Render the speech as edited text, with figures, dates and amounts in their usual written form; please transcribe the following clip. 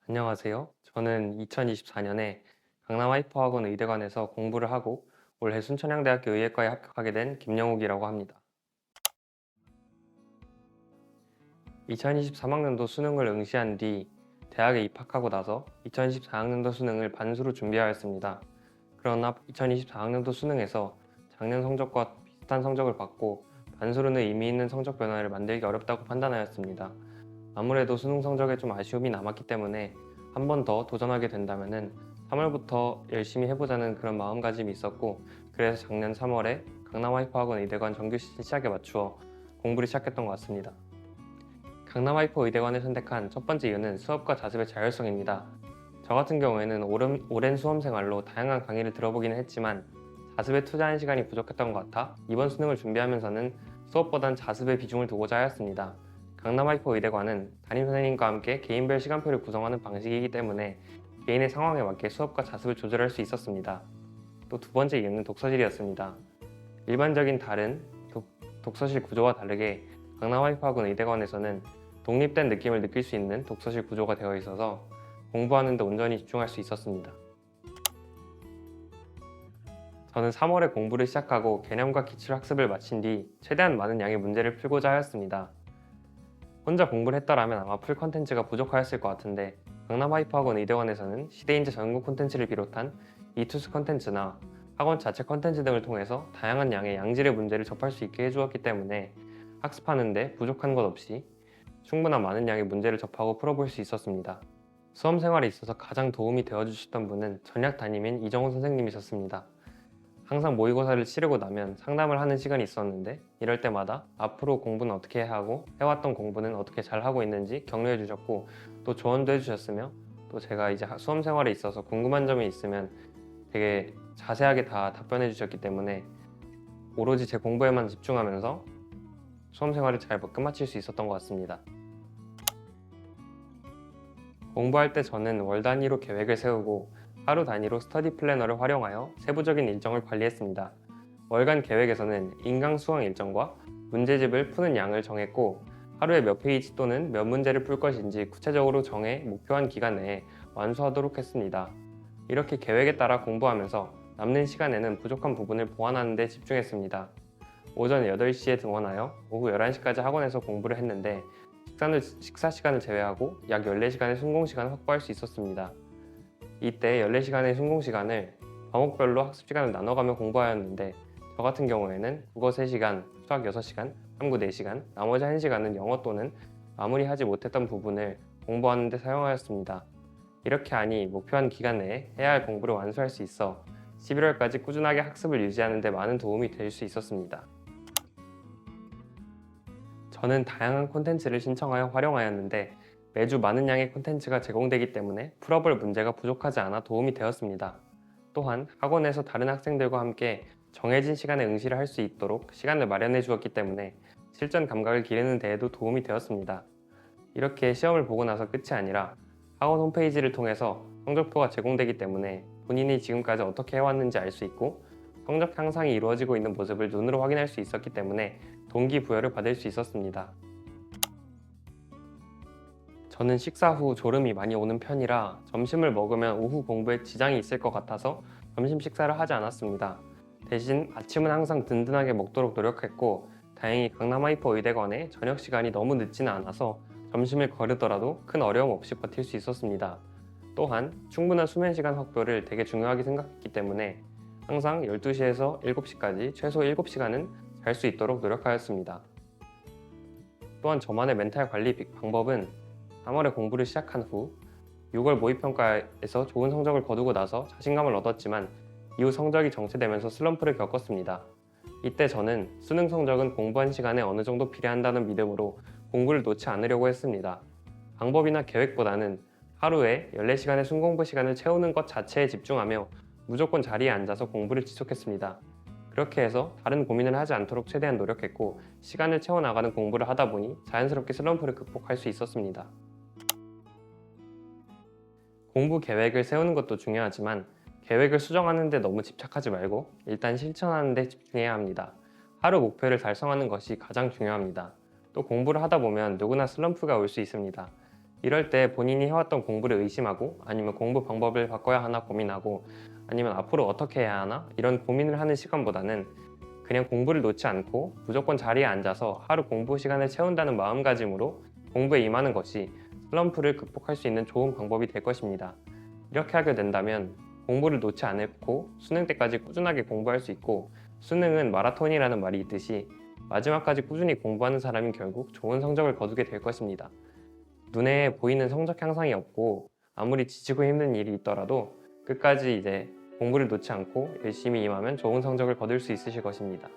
안녕하세요. 저는 2024년에 강남 하이퍼학원 의대관에서 공부를 하고 올해 순천향대학교 의예과에 합격하게 된 김영욱이라고 합니다. 2023학년도 수능을 응시한 뒤 대학에 입학하고 나서 2024학년도 수능을 반수로 준비하였습니다. 그러나 2024학년도 수능에서 작년 성적과 비슷한 성적을 받고 반수로는 의미 있는 성적 변화를 만들기 어렵다고 판단하였습니다. 아무래도 수능 성적에 좀 아쉬움이 남았기 때문에 한 번 더 도전하게 된다면은 3월부터 열심히 해보자는 그런 마음가짐이 있었고, 그래서 작년 3월에 강남 하이퍼학원 의대관 정규 시작에 맞추어 공부를 시작했던 것 같습니다. 강남 하이퍼 의대관을 선택한 첫 번째 이유는 수업과 자습의 자율성입니다. 저 같은 경우에는 오랜 수험 생활로 다양한 강의를 들어보기는 했지만 자습에 투자한 시간이 부족했던 것 같아 이번 수능을 준비하면서는 수업보단 자습에 비중을 두고자 하였습니다. 강남 하이퍼 의대관은 담임 선생님과 함께 개인별 시간표를 구성하는 방식이기 때문에 개인의 상황에 맞게 수업과 자습을 조절할 수 있었습니다. 또 두 번째 이유는 독서실이었습니다. 일반적인 다른 독서실 구조와 다르게 강남 하이퍼학원 의대관에서는 독립된 느낌을 느낄 수 있는 독서실 구조가 되어 있어서 공부하는 데 온전히 집중할 수 있었습니다. 저는 3월에 공부를 시작하고 개념과 기출 학습을 마친 뒤 최대한 많은 양의 문제를 풀고자 하였습니다. 혼자 공부를 했더라면 아마 풀 컨텐츠가 부족하였을 것 같은데 강남 하이퍼학원 의대원에서는 시대인재 전공 콘텐츠를 비롯한 이투스 컨텐츠나 학원 자체 컨텐츠 등을 통해서 다양한 양의 양질의 문제를 접할 수 있게 해주었기 때문에 학습하는데 부족한 것 없이 충분한 많은 양의 문제를 접하고 풀어볼 수 있었습니다. 수험 생활에 있어서 가장 도움이 되어주셨던 분은 전략 담임인 이정훈 선생님이셨습니다. 항상 모의고사를 치르고 나면 상담을 하는 시간이 있었는데 이럴 때마다 앞으로 공부는 어떻게 해야 하고 해왔던 공부는 어떻게 잘 하고 있는지 격려해 주셨고 또 조언도 해주셨으며 또 제가 이제 수험 생활에 있어서 궁금한 점이 있으면 되게 자세하게 다 답변해 주셨기 때문에 오로지 제 공부에만 집중하면서 수험 생활을 잘 끝마칠 수 있었던 것 같습니다. 공부할 때 저는 월 단위로 계획을 세우고 하루 단위로 스터디 플래너를 활용하여 세부적인 일정을 관리했습니다. 월간 계획에서는 인강 수강 일정과 문제집을 푸는 양을 정했고 하루에 몇 페이지 또는 몇 문제를 풀 것인지 구체적으로 정해 목표한 기간 내에 완수하도록 했습니다. 이렇게 계획에 따라 공부하면서 남는 시간에는 부족한 부분을 보완하는 데 집중했습니다. 오전 8시에 등원하여 오후 11시까지 학원에서 공부를 했는데 식사 시간을 제외하고 약 14시간의 순공 시간을 확보할 수 있었습니다. 이때 14시간의 순공 시간을 과목별로 학습 시간을 나눠가며 공부하였는데 저 같은 경우에는 국어 3시간, 수학 6시간, 탐구 4시간, 나머지 1시간은 영어 또는 마무리하지 못했던 부분을 공부하는 데 사용하였습니다. 이렇게 하니 목표한 기간 내에 해야 할 공부를 완수할 수 있어 11월까지 꾸준하게 학습을 유지하는 데 많은 도움이 될 수 있었습니다. 저는 다양한 콘텐츠를 신청하여 활용하였는데 매주 많은 양의 콘텐츠가 제공되기 때문에 풀어볼 문제가 부족하지 않아 도움이 되었습니다. 또한 학원에서 다른 학생들과 함께 정해진 시간에 응시를 할 수 있도록 시간을 마련해 주었기 때문에 실전 감각을 기르는 데에도 도움이 되었습니다. 이렇게 시험을 보고 나서 끝이 아니라 학원 홈페이지를 통해서 성적표가 제공되기 때문에 본인이 지금까지 어떻게 해왔는지 알 수 있고 성적 향상이 이루어지고 있는 모습을 눈으로 확인할 수 있었기 때문에 동기부여를 받을 수 있었습니다. 저는 식사 후 졸음이 많이 오는 편이라 점심을 먹으면 오후 공부에 지장이 있을 것 같아서 점심 식사를 하지 않았습니다. 대신 아침은 항상 든든하게 먹도록 노력했고 다행히 강남 하이퍼 의대관에 저녁 시간이 너무 늦지는 않아서 점심을 거르더라도 큰 어려움 없이 버틸 수 있었습니다. 또한 충분한 수면 시간 확보를 되게 중요하게 생각했기 때문에 항상 12시에서 7시까지 최소 7시간은 잘 수 있도록 노력하였습니다. 또한 저만의 멘탈 관리 방법은 3월에 공부를 시작한 후 6월 모의평가에서 좋은 성적을 거두고 나서 자신감을 얻었지만 이후 성적이 정체되면서 슬럼프를 겪었습니다. 이때 저는 수능 성적은 공부한 시간에 어느 정도 비례한다는 믿음으로 공부를 놓지 않으려고 했습니다. 방법이나 계획보다는 하루에 14시간의 순공부 시간을 채우는 것 자체에 집중하며 무조건 자리에 앉아서 공부를 지속했습니다. 그렇게 해서 다른 고민을 하지 않도록 최대한 노력했고 시간을 채워나가는 공부를 하다 보니 자연스럽게 슬럼프를 극복할 수 있었습니다. 공부 계획을 세우는 것도 중요하지만 계획을 수정하는 데 너무 집착하지 말고 일단 실천하는 데 집중해야 합니다. 하루 목표를 달성하는 것이 가장 중요합니다. 또 공부를 하다 보면 누구나 슬럼프가 올 수 있습니다. 이럴 때 본인이 해왔던 공부를 의심하고 아니면 공부 방법을 바꿔야 하나 고민하고 아니면 앞으로 어떻게 해야 하나 이런 고민을 하는 시간보다는 그냥 공부를 놓지 않고 무조건 자리에 앉아서 하루 공부 시간을 채운다는 마음가짐으로 공부에 임하는 것이 슬럼프를 극복할 수 있는 좋은 방법이 될 것입니다. 이렇게 하게 된다면 공부를 놓지 않고 수능 때까지 꾸준하게 공부할 수 있고 수능은 마라톤이라는 말이 있듯이 마지막까지 꾸준히 공부하는 사람이 결국 좋은 성적을 거두게 될 것입니다. 눈에 보이는 성적 향상이 없고 아무리 지치고 힘든 일이 있더라도 끝까지 이제 공부를 놓지 않고 열심히 임하면 좋은 성적을 거둘 수 있으실 것입니다.